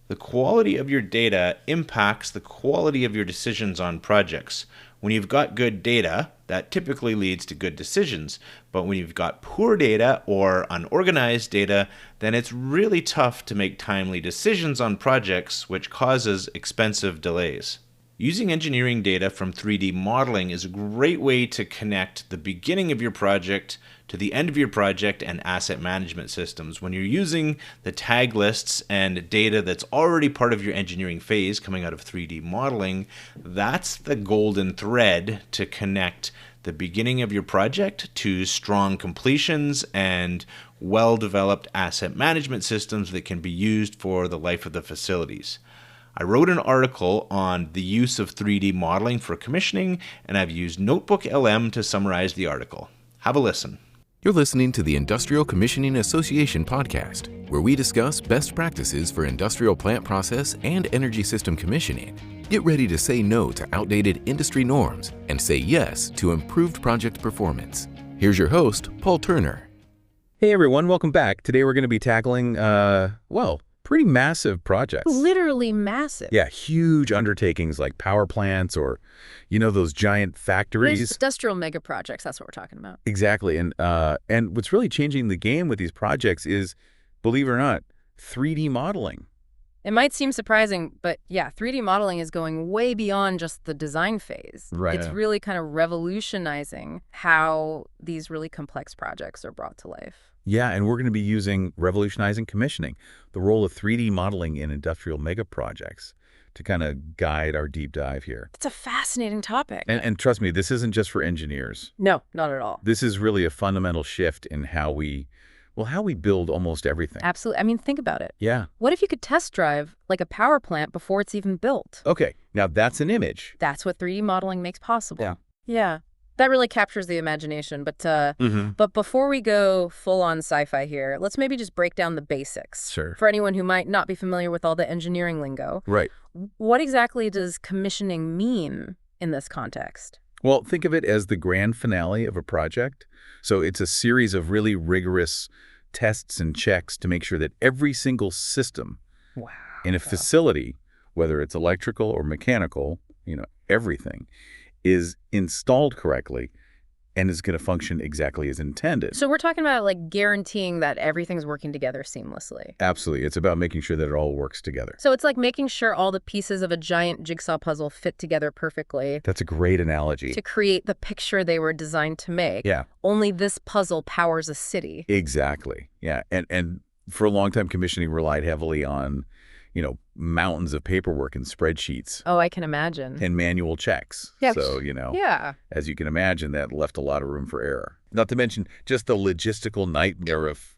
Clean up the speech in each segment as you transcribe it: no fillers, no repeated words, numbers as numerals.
The quality of your data impacts the quality of your decisions on projects. When you've got good data, that typically leads to good decisions. But when you've got poor data or unorganized data, then it's really tough to make timely decisions on projects, which causes expensive delays. Using engineering data from 3D modeling is a great way to connect the beginning of your project to the end of your project and asset management systems. When you're using the tag lists and data that's already part of your engineering phase coming out of 3D modeling, that's the golden thread to connect the beginning of your project to strong completions and well-developed asset management systems that can be used for the life of the facilities. I wrote an article on the use of 3D modeling for commissioning, and I've used Notebook LM to summarize the article. Have a listen. You're listening to the Industrial Commissioning Association podcast, where we discuss best practices for industrial plant process and energy system commissioning. Get ready to say no to outdated industry norms and say yes to improved project performance. Here's your host, Paul Turner. Hey everyone, welcome back. Today we're going to be tackling, pretty massive projects. Literally massive. Yeah, huge undertakings like power plants or, those giant factories. There's industrial mega projects, that's what we're talking about. Exactly. And what's really changing the game with these projects is, believe it or not, 3D modeling. It might seem surprising, but yeah, 3D modeling is going way beyond just the design phase. Right. It's really kind of revolutionizing how these really complex projects are brought to life. Yeah, and we're going to be using Revolutionizing Commissioning, the role of 3D modeling in industrial mega projects, to kind of guide our deep dive here. It's a fascinating topic. And trust me, this isn't just for engineers. No, not at all. This is really a fundamental shift in how we build almost everything. Absolutely. I mean, think about it. Yeah. What if you could test drive like a power plant before it's even built? Okay, now that's an image. That's what 3D modeling makes possible. Yeah. Yeah. That really captures the imagination. But before we go full-on sci-fi here, let's maybe just break down the basics. Sure. For anyone who might not be familiar with all the engineering lingo. Right. What exactly does commissioning mean in this context? Well, think of it as the grand finale of a project. So it's a series of really rigorous tests and checks to make sure that every single system in a facility, whether it's electrical or mechanical, everything, is installed correctly and is going to function exactly as intended. So we're talking about like guaranteeing that everything's working together seamlessly. Absolutely. It's about making sure that it all works together. So it's like making sure all the pieces of a giant jigsaw puzzle fit together perfectly. That's a great analogy. To create the picture they were designed to make. Yeah. Only this puzzle powers a city. Exactly. Yeah. And for a long time, commissioning relied heavily on mountains of paperwork and spreadsheets. Oh, I can imagine. And manual checks. Yeah. So, yeah. As you can imagine, that left a lot of room for error. Not to mention just the logistical nightmare of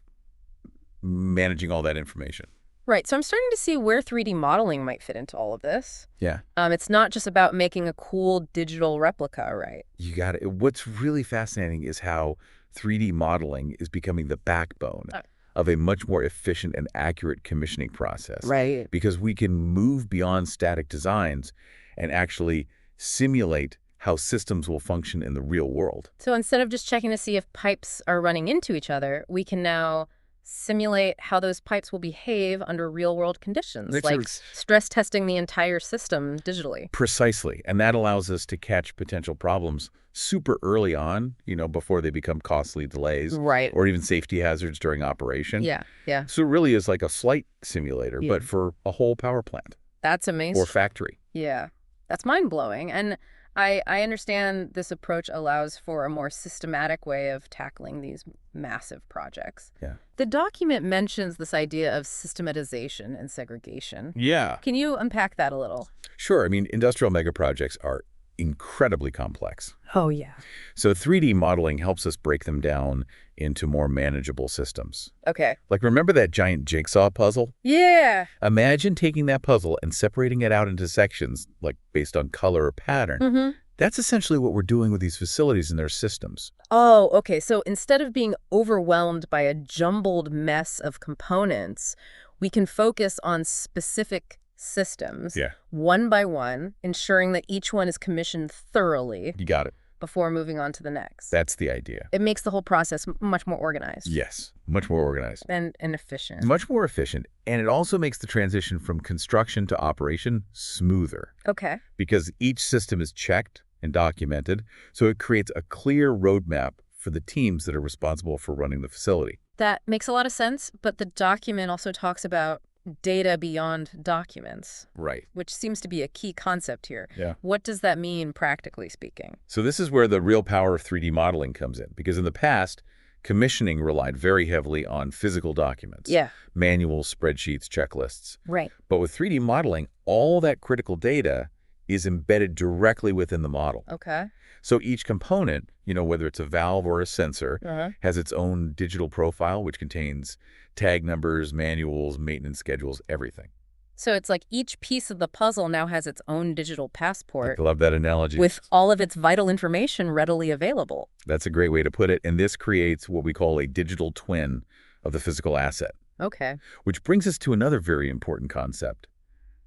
managing all that information. Right. So I'm starting to see where 3D modeling might fit into all of this. Yeah. It's not just about making a cool digital replica, right? You got it. What's really fascinating is how 3D modeling is becoming the backbone of a much more efficient and accurate commissioning process. Right. Because we can move beyond static designs and actually simulate how systems will function in the real world. So instead of just checking to see if pipes are running into each other, we can now simulate how those pipes will behave under real-world conditions, like stress testing the entire system digitally. Precisely. And that allows us to catch potential problems super early on, before they become costly delays. Right. Or even safety hazards during operation. Yeah, yeah. So it really is like a flight simulator, but for a whole power plant. That's amazing. Or factory. Yeah. That's mind-blowing. And I understand this approach allows for a more systematic way of tackling these massive projects. Yeah. The document mentions this idea of systematization and segregation. Yeah. Can you unpack that a little? Sure. I mean, industrial megaprojects are incredibly complex. Oh, yeah. So 3D modeling helps us break them down into more manageable systems. Okay. Like, remember that giant jigsaw puzzle? Yeah. Imagine taking that puzzle and separating it out into sections, like based on color or pattern. Mm-hmm. That's essentially what we're doing with these facilities and their systems. Oh, okay. So instead of being overwhelmed by a jumbled mess of components, we can focus on specific systems, one by one, ensuring that each one is commissioned thoroughly. You got it. before moving on to the next. That's the idea. It makes the whole process much more organized. Yes, much more organized. And efficient. Much more efficient. And it also makes the transition from construction to operation smoother. Okay. Because each system is checked and documented, so it creates a clear roadmap for the teams that are responsible for running the facility. That makes a lot of sense, but the document also talks about data beyond documents. Right. Which seems to be a key concept here. Yeah. What does that mean, practically speaking? So this is where the real power of 3D modeling comes in, because in the past, commissioning relied very heavily on physical documents. Yeah. Manuals, spreadsheets, checklists. Right. But with 3D modeling, all that critical data is embedded directly within the model. Okay. So each component, whether it's a valve or a sensor, has its own digital profile, which contains tag numbers, manuals, maintenance schedules, everything. So it's like each piece of the puzzle now has its own digital passport. I love that analogy. With all of its vital information readily available. That's a great way to put it. And this creates what we call a digital twin of the physical asset. Okay. Which brings us to another very important concept,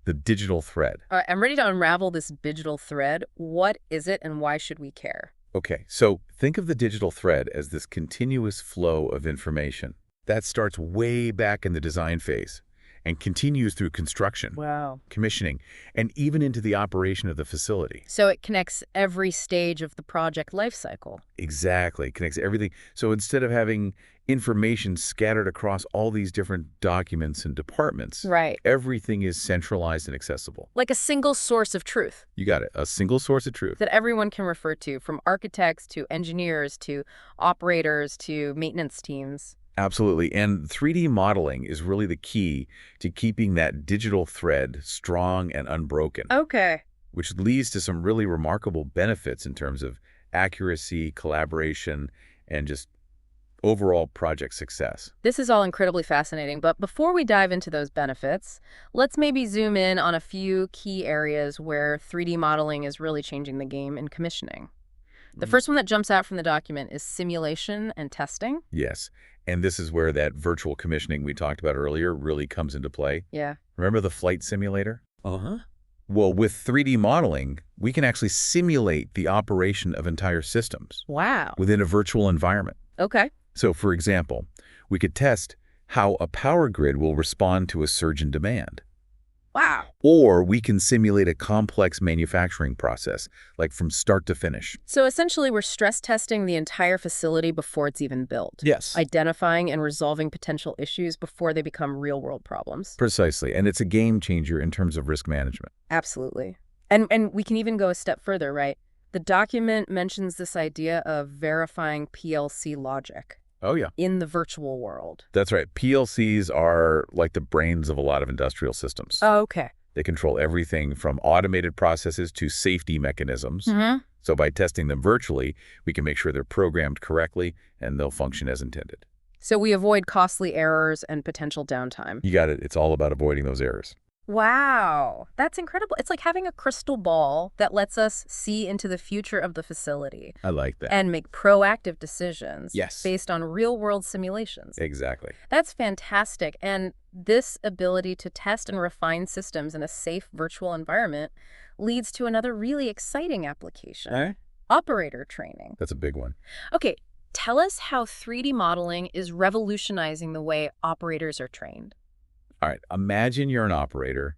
the digital thread. All right, I'm ready to unravel this digital thread. What is it and why should we care? Okay, so think of the digital thread as this continuous flow of information that starts way back in the design phase and continues through construction, commissioning, and even into the operation of the facility. So it connects every stage of the project lifecycle. Exactly, connects everything. So instead of having information scattered across all these different documents and departments, everything is centralized and accessible. Like a single source of truth. You got it, a single source of truth. That everyone can refer to, from architects to engineers to operators to maintenance teams. Absolutely. And 3D modeling is really the key to keeping that digital thread strong and unbroken. Okay. Which leads to some really remarkable benefits in terms of accuracy, collaboration, and just overall project success. This is all incredibly fascinating, but before we dive into those benefits, let's maybe zoom in on a few key areas where 3D modeling is really changing the game in commissioning. The first one that jumps out from the document is simulation and testing. Yes. And this is where that virtual commissioning we talked about earlier really comes into play. Yeah. Remember the flight simulator? Well, with 3D modeling, we can actually simulate the operation of entire systems. Wow. Within a virtual environment. Okay. So, for example, we could test how a power grid will respond to a surge in demand. Wow. Or we can simulate a complex manufacturing process, like from start to finish. So essentially, we're stress testing the entire facility before it's even built. Yes. Identifying and resolving potential issues before they become real-world problems. Precisely. And it's a game changer in terms of risk management. Absolutely. And we can even go a step further, right? The document mentions this idea of verifying PLC logic. Oh, yeah. In the virtual world. That's right. PLCs are like the brains of a lot of industrial systems. Oh, okay. They control everything from automated processes to safety mechanisms. So by testing them virtually, we can make sure they're programmed correctly and they'll function as intended. So we avoid costly errors and potential downtime. You got it. It's all about avoiding those errors. Wow, that's incredible. It's like having a crystal ball that lets us see into the future of the facility. I like that. And make proactive decisions Yes. based on real-world simulations. Exactly. That's fantastic. And this ability to test and refine systems in a safe virtual environment leads to another really exciting application. Operator training. That's a big one. Okay, tell us how 3D modeling is revolutionizing the way operators are trained. All right, imagine you're an operator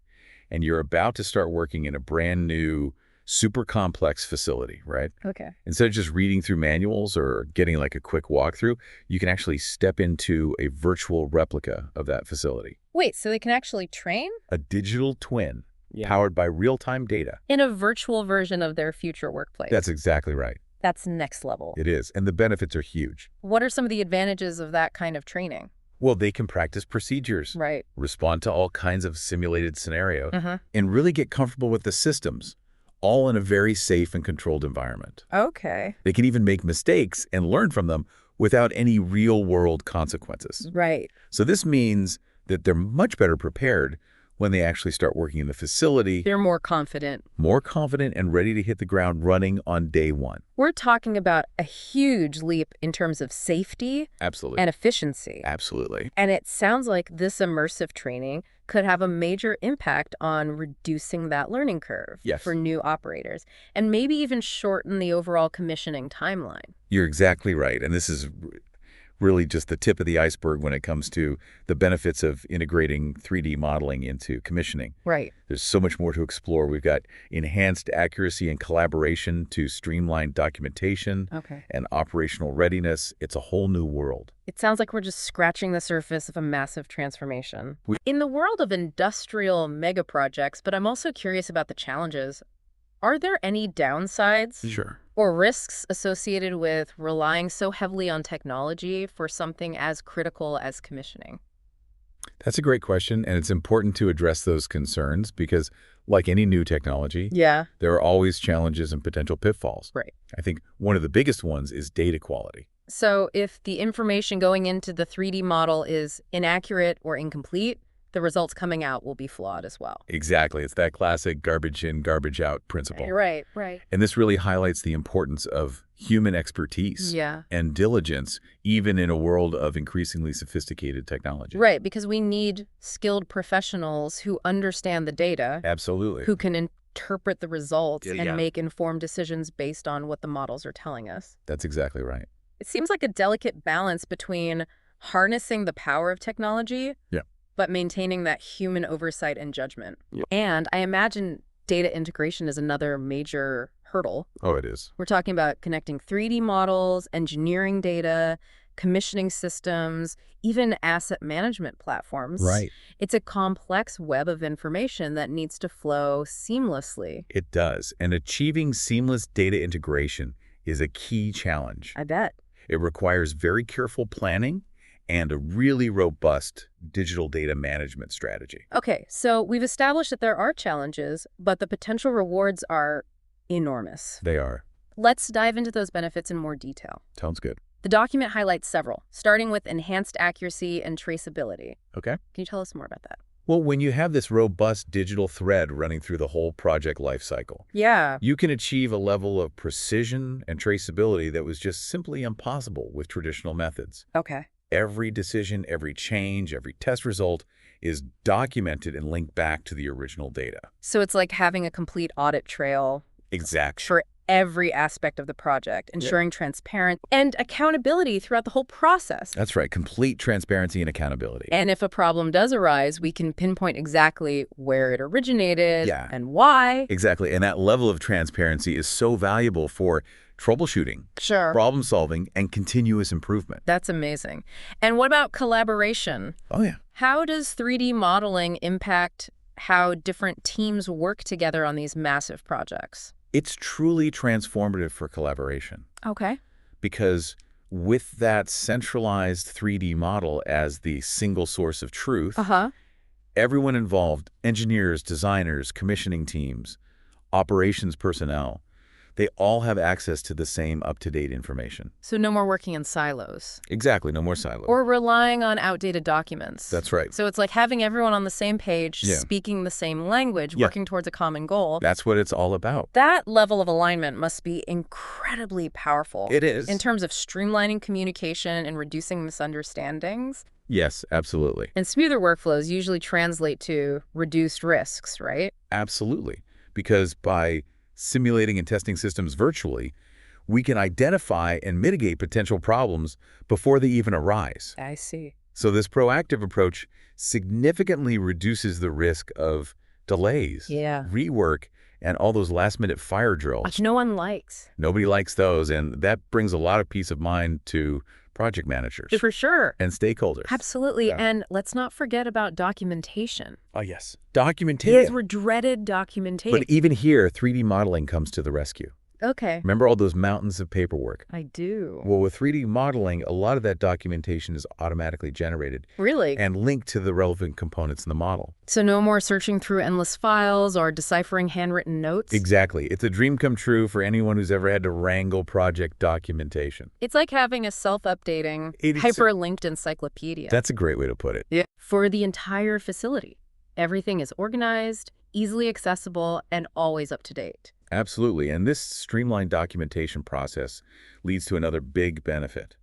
and you're about to start working in a brand new, super complex facility, right? Okay. Instead of just reading through manuals or getting like a quick walkthrough, you can actually step into a virtual replica of that facility. Wait, so they can actually train? A digital twin powered by real-time data. In a virtual version of their future workplace. That's exactly right. That's next level. It is, and the benefits are huge. What are some of the advantages of that kind of training? Well, they can practice procedures, respond to all kinds of simulated scenarios, and really get comfortable with the systems, all in a very safe and controlled environment. Okay. They can even make mistakes and learn from them without any real-world consequences. Right. So this means that they're much better prepared when they actually start working in the facility. They're more confident. More confident and ready to hit the ground running on day one. We're talking about a huge leap in terms of safety Absolutely. and efficiency. Absolutely. And it sounds like this immersive training could have a major impact on reducing that learning curve Yes. for new operators, and maybe even shorten the overall commissioning timeline. You're exactly right. And this is really just the tip of the iceberg when it comes to the benefits of integrating 3D modeling into commissioning. Right. There's so much more to explore. We've got enhanced accuracy and collaboration to streamline documentation and operational readiness. It's a whole new world. It sounds like we're just scratching the surface of a massive transformation. In the world of industrial mega projects, but I'm also curious about the challenges, are there any downsides? Sure. Or risks associated with relying so heavily on technology for something as critical as commissioning? That's a great question, and it's important to address those concerns because, like any new technology, there are always challenges and potential pitfalls. Right. I think one of the biggest ones is data quality. So if the information going into the 3D model is inaccurate or incomplete, the results coming out will be flawed as well. Exactly. It's that classic garbage in, garbage out principle. Right. And this really highlights the importance of human expertise and diligence, even in a world of increasingly sophisticated technology. Right, because we need skilled professionals who understand the data. Absolutely. Who can interpret the results and make informed decisions based on what the models are telling us. That's exactly right. It seems like a delicate balance between harnessing the power of technology but maintaining that human oversight and judgment. And I imagine data integration is another major hurdle. Oh, it is. We're talking about connecting 3D models, engineering data, commissioning systems, even asset management platforms. Right. It's a complex web of information that needs to flow seamlessly. It does. And achieving seamless data integration is a key challenge. I bet. It requires very careful planning and a really robust digital data management strategy. Okay, so we've established that there are challenges, but the potential rewards are enormous. They are. Let's dive into those benefits in more detail. Sounds good. The document highlights several, starting with enhanced accuracy and traceability. Okay. Can you tell us more about that? Well, when you have this robust digital thread running through the whole project lifecycle, you can achieve a level of precision and traceability that was just simply impossible with traditional methods. Okay. Every decision, every change, every test result is documented and linked back to the original data. So it's like having a complete audit trail. Exactly. For every aspect of the project, ensuring transparency and accountability throughout the whole process. That's right. Complete transparency and accountability. And if a problem does arise, we can pinpoint exactly where it originated and why. Exactly. And that level of transparency is so valuable for troubleshooting, problem solving, and continuous improvement. That's amazing. And what about collaboration? Oh, yeah. How does 3D modeling impact how different teams work together on these massive projects? It's truly transformative for collaboration. Okay. Because with that centralized 3D model as the single source of truth, everyone involved, engineers, designers, commissioning teams, operations personnel, they all have access to the same up-to-date information. So no more working in silos. Exactly, no more silos. Or relying on outdated documents. That's right. So it's like having everyone on the same page, speaking the same language, working towards a common goal. That's what it's all about. That level of alignment must be incredibly powerful. It is. In terms of streamlining communication and reducing misunderstandings. Yes, absolutely. And smoother workflows usually translate to reduced risks, right? Absolutely. Because by simulating and testing systems virtually, we can identify and mitigate potential problems before they even arise. I see. So this proactive approach significantly reduces the risk of delays, rework, and all those last-minute fire drills. Which no one likes. Nobody likes those, and that brings a lot of peace of mind to project managers. For sure. And stakeholders. Absolutely. And let's not forget about documentation. Oh, yes. Documentation. Yes, we're dreaded documentation. But even here, 3D modeling comes to the rescue. Okay. Remember all those mountains of paperwork? I do. Well, with 3D modeling, a lot of that documentation is automatically generated. Really? And linked to the relevant components in the model. So no more searching through endless files or deciphering handwritten notes? Exactly. It's a dream come true for anyone who's ever had to wrangle project documentation. It's like having a self-updating, hyperlinked encyclopedia. That's a great way to put it. Yeah. For the entire facility. Everything is organized, easily accessible, and always up to date. Absolutely. And this streamlined documentation process leads to another big benefit.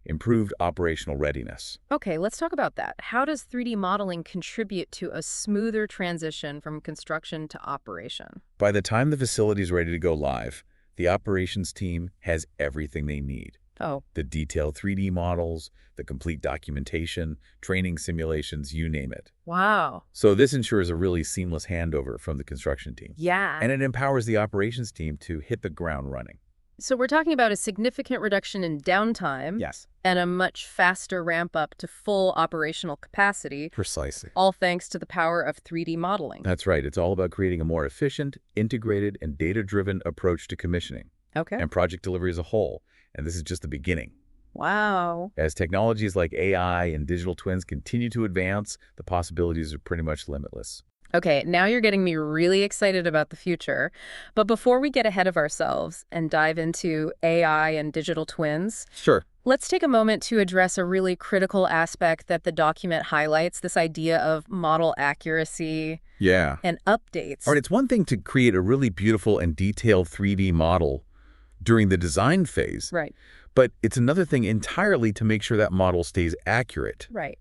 improved operational readiness. Okay, let's talk about that. How does 3D modeling contribute to a smoother transition from construction to operation? By the time the facility is ready to go live, the operations team has everything they need. Oh, The detailed 3D models, the complete documentation, training simulations, you name it. wow. So this ensures a really seamless handover from the construction team. Yeah. And it empowers the operations team to hit the ground running. So we're talking about a significant reduction in downtime Yes. and a much faster ramp up to full operational capacity, Precisely. all thanks to the power of 3D modeling. That's right. It's all about creating a more efficient, integrated, and data-driven approach to commissioning Okay. and project delivery as a whole. And this is just the beginning. Wow. As technologies like AI and digital twins continue to advance, the possibilities are pretty much limitless. Okay, now you're getting me really excited about the future. But before we get ahead of ourselves and dive into AI and digital twins, Sure. let's take a moment to address a really critical aspect that the document highlights, this idea of model accuracy Yeah. and updates. All right, it's one thing to create a really beautiful and detailed 3D model during the design phase, Right, but it's another thing entirely to make sure that model stays accurate right.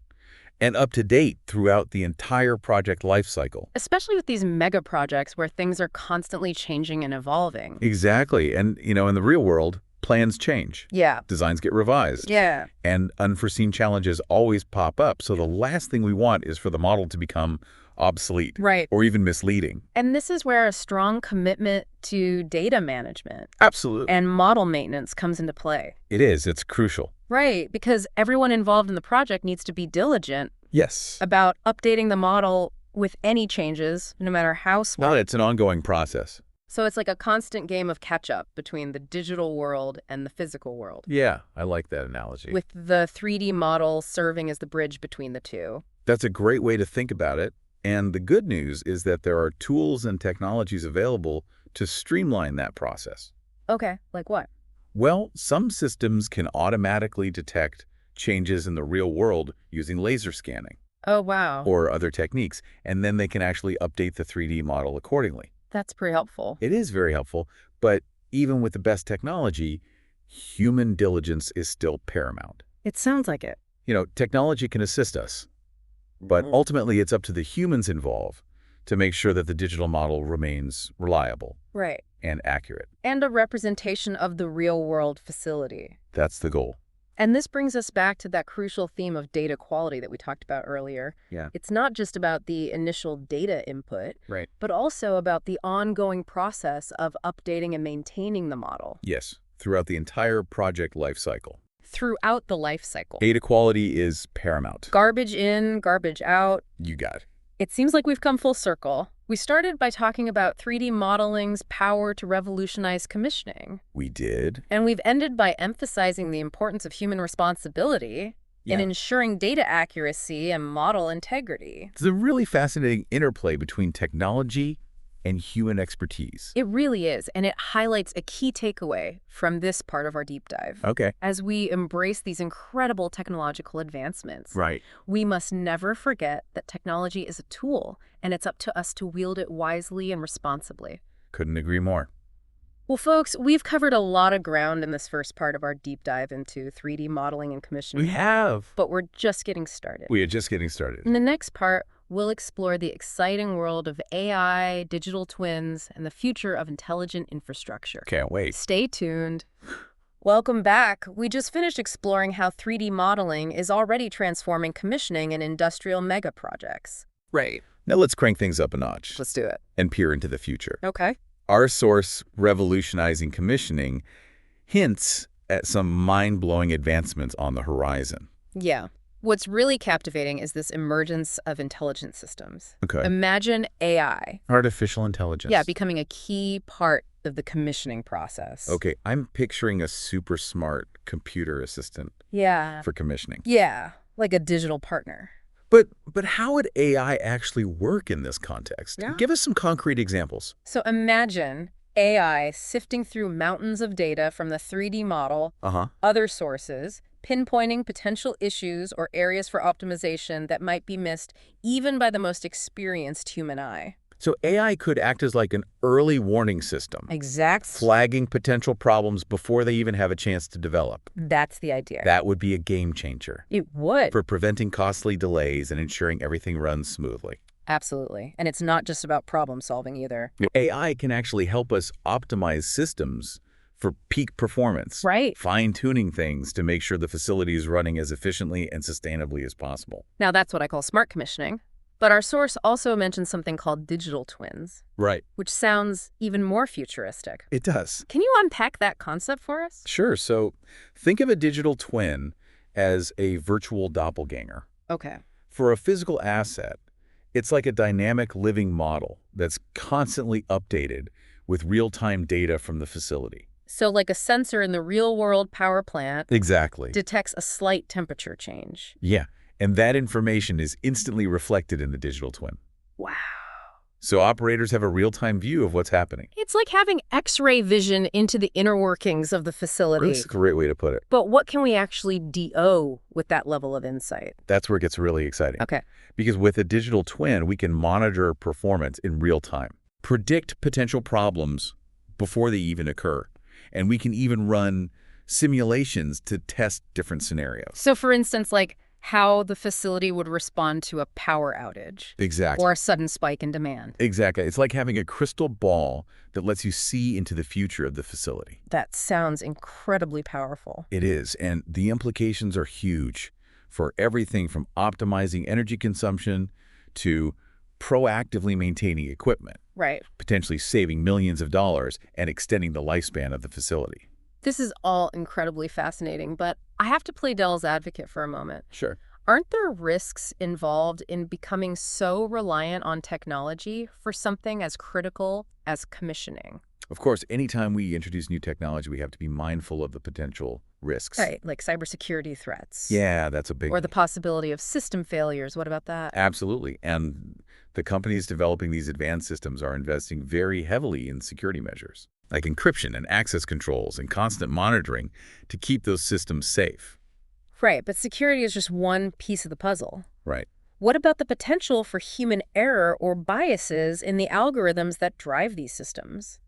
and up to date throughout the entire project lifecycle. Especially with these mega projects where things are constantly changing and evolving. Exactly. And, in the real world, plans change. Yeah. Designs get revised. Yeah. And unforeseen challenges always pop up. So the last thing we want is for the model to become obsolete. Right. Or even misleading. And this is where a strong commitment to data management Absolutely. and model maintenance comes into play. It is. It's crucial. Right, because everyone involved in the project needs to be diligent Yes. about updating the model with any changes, no matter how small. It's an ongoing process. So it's like a constant game of catch-up between the digital world and the physical world, Yeah, I like that analogy. with the 3D model serving as the bridge between the two. That's a great way to think about it. And the good news is that there are tools and technologies available to streamline that process. Okay, like what? Well, some systems can automatically detect changes in the real world using laser scanning Oh, wow. or other techniques, and then they can actually update the 3D model accordingly. That's pretty helpful. It is very helpful, but even with the best technology, human diligence is still paramount. It sounds like it. Technology can assist us, but ultimately it's up to the humans involved to make sure that the digital model remains reliable Right. and accurate. And a representation of the real-world facility. That's the goal. And this brings us back to that crucial theme of data quality that we talked about earlier. Yeah. It's not just about the initial data input, Right. but also about the ongoing process of updating and maintaining the model Yes, throughout the entire project lifecycle. throughout the life cycle. Data quality is paramount. Garbage in, garbage out. You got it. It seems like we've come full circle. We started by talking about 3D modeling's power to revolutionize commissioning. We did. And we've ended by emphasizing the importance of human responsibility in ensuring data accuracy and model integrity. It's a really fascinating interplay between technology and human expertise. It really is, and it highlights a key takeaway from this part of our deep dive. Okay. As we embrace these incredible technological advancements, Right. we must never forget that technology is a tool, and it's up to us to wield it wisely and responsibly. Couldn't agree more. Well, folks, we've covered a lot of ground in this first part of our deep dive into 3D modeling and commissioning. We have. But we're just getting started. We are just getting started. In the next part, we'll explore the exciting world of AI, digital twins, and the future of intelligent infrastructure. Can't wait. Stay tuned. Welcome back. We just finished exploring how 3D modeling is already transforming commissioning in industrial mega projects. Right. Now let's crank things up a notch Let's do it. and peer into the future. Okay. Our source, Revolutionizing Commissioning, hints at some mind-blowing advancements on the horizon. Yeah. What's really captivating is this emergence of intelligent systems. Okay. Imagine AI. Artificial intelligence. Yeah, becoming a key part of the commissioning process. Okay, I'm picturing a super smart computer assistant Yeah. for commissioning. Yeah, like a digital partner. But how would AI actually work in this context? Yeah. Give us some concrete examples. So imagine AI sifting through mountains of data from the 3D model, Uh-huh. other sources, pinpointing potential issues or areas for optimization that might be missed even by the most experienced human eye. So AI could act as like an early warning system, Exact. flagging potential problems before they even have a chance to develop. That's the idea. That would be a game changer It would. for preventing costly delays and ensuring everything runs smoothly. Absolutely. And it's not just about problem solving either. AI can actually help us optimize systems for peak performance. Right. Fine-tuning things to make sure the facility is running as efficiently and sustainably as possible. Now, that's what I call smart commissioning. But our source also mentions something called digital twins, Right. which sounds even more futuristic. It does. Can you unpack that concept for us? Sure. So think of a digital twin as a virtual doppelganger. Okay. For a physical asset, it's like a dynamic living model that's constantly updated with real-time data from the facility. So like a sensor in the real-world power plant Exactly. detects a slight temperature change. Yeah. And that information is instantly reflected in the digital twin. Wow. So operators have a real-time view of what's happening. It's like having X-ray vision into the inner workings of the facility. That's a great way to put it. But what can we actually do with that level of insight? That's where it gets really exciting. Okay. Because with a digital twin, we can monitor performance in real time, predict potential problems before they even occur, and we can even run simulations to test different scenarios. So for instance, like how the facility would respond to a power outage. Exactly. Or a sudden spike in demand. Exactly. It's like having a crystal ball that lets you see into the future of the facility. That sounds incredibly powerful. It is, and the implications are huge for everything from optimizing energy consumption to proactively maintaining equipment, Right. potentially saving millions of dollars and extending the lifespan of the facility. This is all incredibly fascinating, but I have to play devil's advocate for a moment. Sure. Aren't there risks involved in becoming so reliant on technology for something as critical as commissioning? Of course, anytime we introduce new technology, we have to be mindful of the potential risks. Right, like cybersecurity threats. Yeah, that's a big Or the possibility of system failures. What about that? Absolutely. And the companies developing these advanced systems are investing very heavily in security measures, like encryption and access controls and constant monitoring to keep those systems safe. Right, but security is just one piece of the puzzle. Right. What about the potential for human error or biases in the algorithms that drive these systems?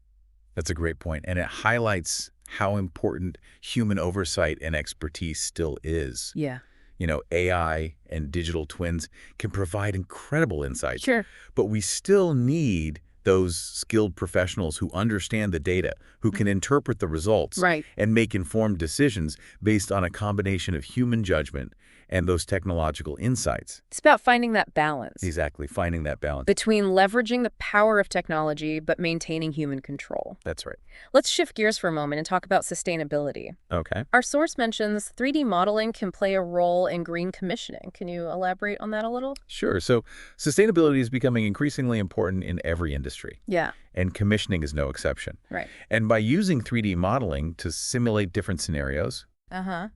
That's a great point. And it highlights how important human oversight and expertise still is. Yeah. You know, AI and digital twins can provide incredible insights. Sure. But we still need those skilled professionals who understand the data, who can interpret the results, Right. and make informed decisions based on a combination of human judgment and those technological insights. It's about finding that balance. Exactly, finding that balance. Between leveraging the power of technology but maintaining human control. That's right. Let's shift gears for a moment and talk about sustainability. Okay. Our source mentions 3D modeling can play a role in green commissioning. Can you elaborate on that a little? Sure. So sustainability is becoming increasingly important in every industry, Yeah. and commissioning is no exception. Right. And by using 3D modeling to simulate different scenarios,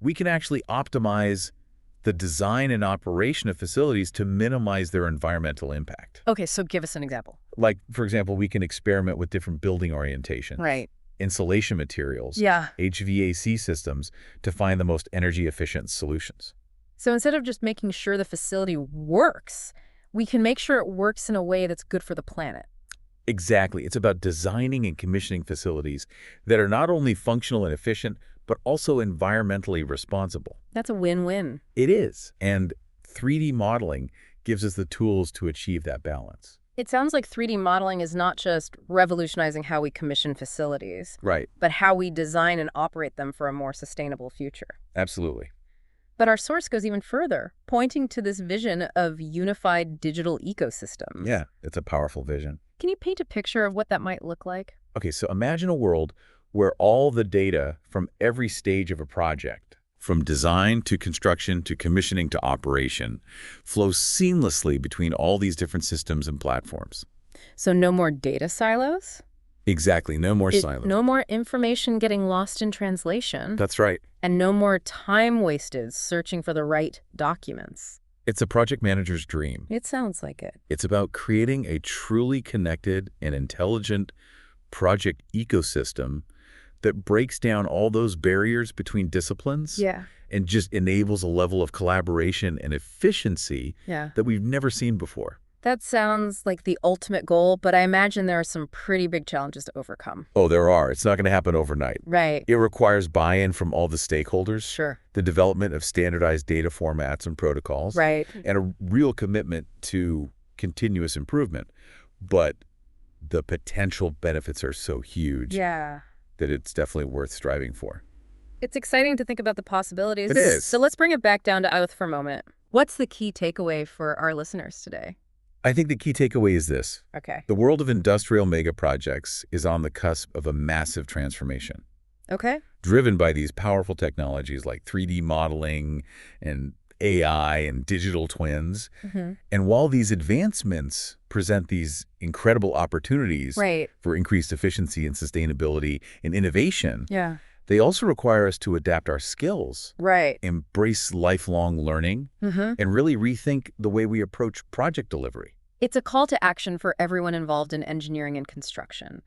we can actually optimize the design and operation of facilities to minimize their environmental impact. Okay, so give us an example. Like, for example, we can experiment with different building orientations, Right. insulation materials, Yeah. HVAC systems to find the most energy-efficient solutions. So instead of just making sure the facility works, we can make sure it works in a way that's good for the planet. Exactly. It's about designing and commissioning facilities that are not only functional and efficient, but also environmentally responsible. That's a win-win. It is. And 3D modeling gives us the tools to achieve that balance. It sounds like 3D modeling is not just revolutionizing how we commission facilities, Right. but how we design and operate them for a more sustainable future. Absolutely. But our source goes even further, pointing to this vision of unified digital ecosystems. Yeah, it's a powerful vision. Can you paint a picture of what that might look like? Okay, so imagine a world where all the data from every stage of a project, from design to construction to commissioning to operation, flows seamlessly between all these different systems and platforms. So no more data silos? Exactly, no more silos. No more information getting lost in translation. That's right. And no more time wasted searching for the right documents. It's a project manager's dream. It sounds like it. It's about creating a truly connected and intelligent project ecosystem that breaks down all those barriers between disciplines and just enables a level of collaboration and efficiency that we've never seen before. That sounds like the ultimate goal, but I imagine there are some pretty big challenges to overcome. Oh, there are. It's not going to happen overnight. Right. It requires buy-in from all the stakeholders, Sure. the development of standardized data formats and protocols, Right. and a real commitment to continuous improvement. But the potential benefits are so huge Yeah. that it's definitely worth striving for. It's exciting to think about the possibilities. It is. So let's bring it back down to earth for a moment. What's the key takeaway for our listeners today? I think the key takeaway is this. Okay. The world of industrial mega projects is on the cusp of a massive transformation, Okay. driven by these powerful technologies like 3D modeling and AI and digital twins. Mm-hmm. And while these advancements present these incredible opportunities Right. for increased efficiency and sustainability and innovation, Yeah. they also require us to adapt our skills, Right. embrace lifelong learning, Mm-hmm. and really rethink the way we approach project delivery. It's a call to action for everyone involved in engineering and construction.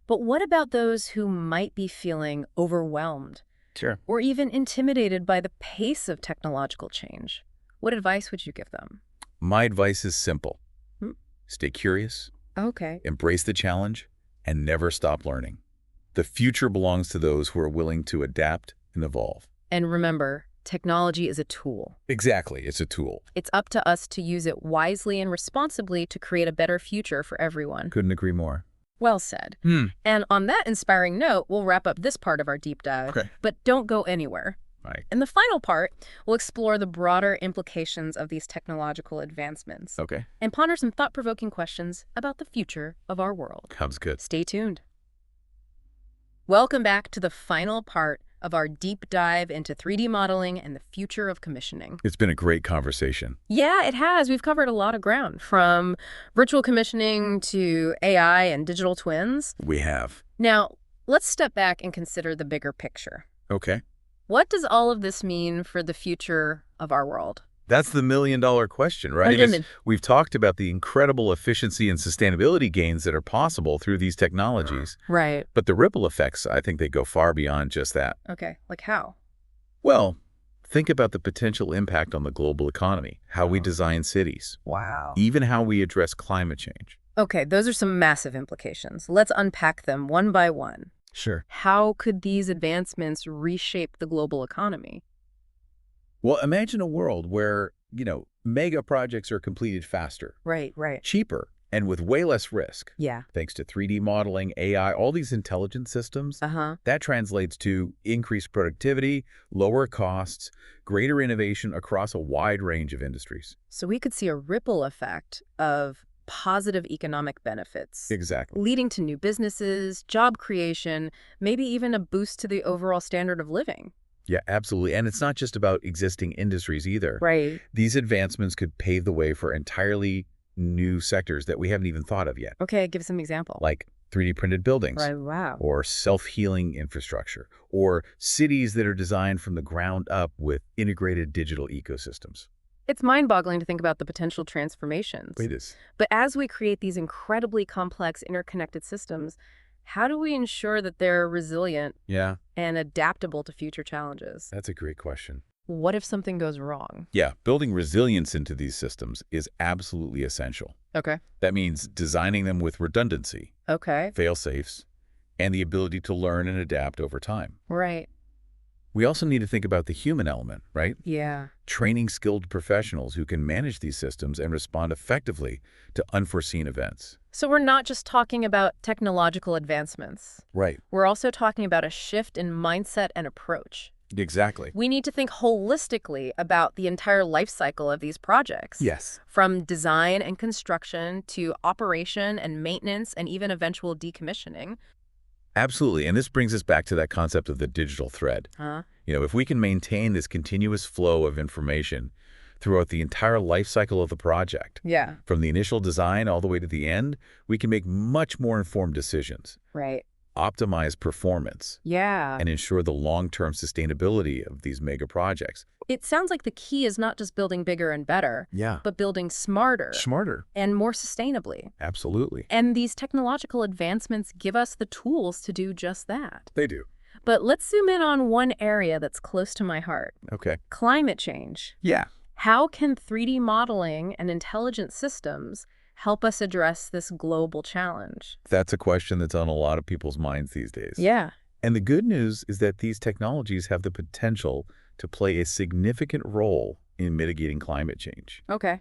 But what about those who might be feeling overwhelmed Sure. or even intimidated by the pace of technological change? What advice would you give them? My advice is simple. Hmm. Stay curious, Okay. embrace the challenge, and never stop learning. The future belongs to those who are willing to adapt and evolve. And remember, technology is a tool. Exactly. It's a tool. It's up to us to use it wisely and responsibly to create a better future for everyone. Couldn't agree more. Well said. And on that inspiring note, we'll wrap up this part of our deep dive. Okay. But don't go anywhere. Right. In the final part, we'll explore the broader implications of these technological advancements Okay. and ponder some thought-provoking questions about the future of our world. Sounds good. Stay tuned. Welcome back to the final part of our deep dive into 3D modeling and the future of commissioning. It's been a great conversation. Yeah, it has. We've covered a lot of ground, from virtual commissioning to AI and digital twins. We have. Now, let's step back and consider the bigger picture. Okay. What does all of this mean for the future of our world? That's the million-dollar question, right? Million. We've talked about the incredible efficiency and sustainability gains that are possible through these technologies. Right. But the ripple effects, I think they go far beyond just that. Okay. Like how? Well, think about the potential impact on the global economy, how we design cities, Wow. even how we address climate change. Okay, those are some massive implications. Let's unpack them one by one. Sure. How could these advancements reshape the global economy? Well, imagine a world where, mega projects are completed faster, Right. cheaper, and with way less risk. Yeah. Thanks to 3D modeling, AI, all these intelligent systems, Uh-huh. that translates to increased productivity, lower costs, greater innovation across a wide range of industries. So we could see a ripple effect of positive economic benefits, Exactly. leading to new businesses, job creation, maybe even a boost to the overall standard of living. Yeah, absolutely. And it's not just about existing industries either. Right. These advancements could pave the way for entirely new sectors that we haven't even thought of yet, Okay, give some example. like 3D printed buildings. Right, wow. Or self-healing infrastructure, or cities that are designed from the ground up with integrated digital ecosystems. It's mind-boggling to think about the potential transformations. It is. But as we create these incredibly complex interconnected systems, how do we ensure that they're resilient Yeah, and adaptable to future challenges? that's a great question. What if something goes wrong? Yeah, building resilience into these systems is absolutely essential. Okay. That means designing them with redundancy, Okay. fail-safes, and the ability to learn and adapt over time. Right. We also need to think about the human element, right? Yeah. Training skilled professionals who can manage these systems and respond effectively to unforeseen events. So we're not just talking about technological advancements. Right. We're also talking about a shift in mindset and approach. Exactly. We need to think holistically about the entire life cycle of these projects. Yes. From design and construction to operation and maintenance and even eventual decommissioning. Absolutely. And this brings us back to that concept of the digital thread. Huh? If we can maintain this continuous flow of information throughout the entire life cycle of the project, Yeah. from the initial design all the way to the end, we can make much more informed decisions, Right. optimize performance, Yeah. and ensure the long-term sustainability of these mega projects. It sounds like the key is not just building bigger and better, Yeah. but building smarter Smarter. and more sustainably. Absolutely. And these technological advancements give us the tools to do just that. They do. But let's zoom in on one area that's close to my heart. Okay. Climate change. Yeah. How can 3D modeling and intelligent systems help us address this global challenge? That's a question that's on a lot of people's minds these days. Yeah. And the good news is that these technologies have the potential to play a significant role in mitigating climate change. Okay.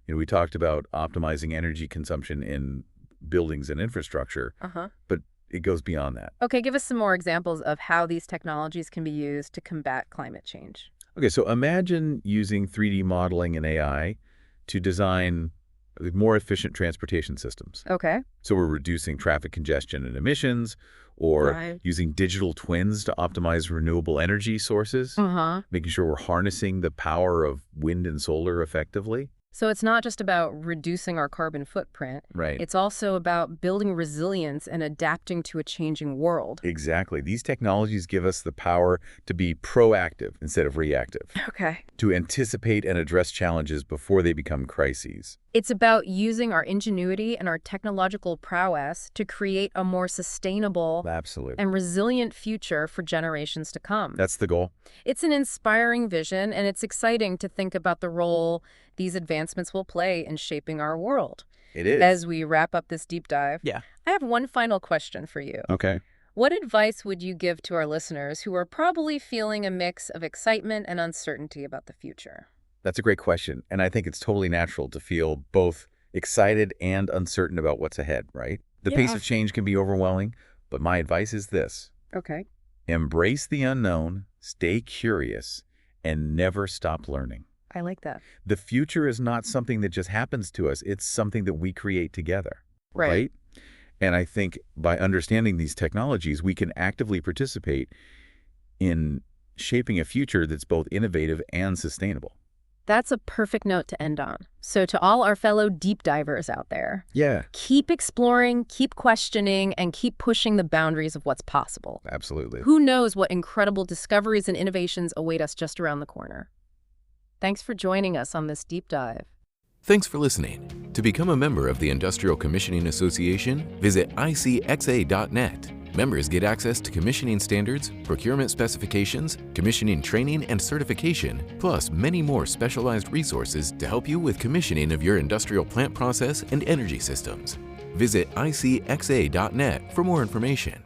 We talked about optimizing energy consumption in buildings and infrastructure, but it goes beyond that. Okay, give us some more examples of how these technologies can be used to combat climate change. Okay, so imagine using 3D modeling and AI to design more efficient transportation systems. Okay. So we're reducing traffic congestion and emissions, or using digital twins to optimize renewable energy sources, making sure we're harnessing the power of wind and solar effectively. So it's not just about reducing our carbon footprint. Right. It's also about building resilience and adapting to a changing world. Exactly. These technologies give us the power to be proactive instead of reactive. Okay. To anticipate and address challenges before they become crises. It's about using our ingenuity and our technological prowess to create a more sustainable and resilient future for generations to come. That's the goal. It's an inspiring vision, and it's exciting to think about the role these advancements will play in shaping our world. It is. As we wrap up this deep dive, I have one final question for you. Okay. What advice would you give to our listeners who are probably feeling a mix of excitement and uncertainty about the future? That's a great question, and I think it's totally natural to feel both excited and uncertain about what's ahead, right? The pace of change can be overwhelming, but my advice is this. Okay. Embrace the unknown, stay curious, and never stop learning. I like that. The future is not something that just happens to us. It's something that we create together, right? And I think by understanding these technologies, we can actively participate in shaping a future that's both innovative and sustainable. That's a perfect note to end on. So to all our fellow deep divers out there, keep exploring, keep questioning, and keep pushing the boundaries of what's possible. Absolutely. Who knows what incredible discoveries and innovations await us just around the corner. Thanks for joining us on this deep dive. Thanks for listening. To become a member of the Industrial Commissioning Association, visit icxa.net. Members get access to commissioning standards, procurement specifications, commissioning training and certification, plus many more specialized resources to help you with commissioning of your industrial plant process and energy systems. Visit icxa.net for more information.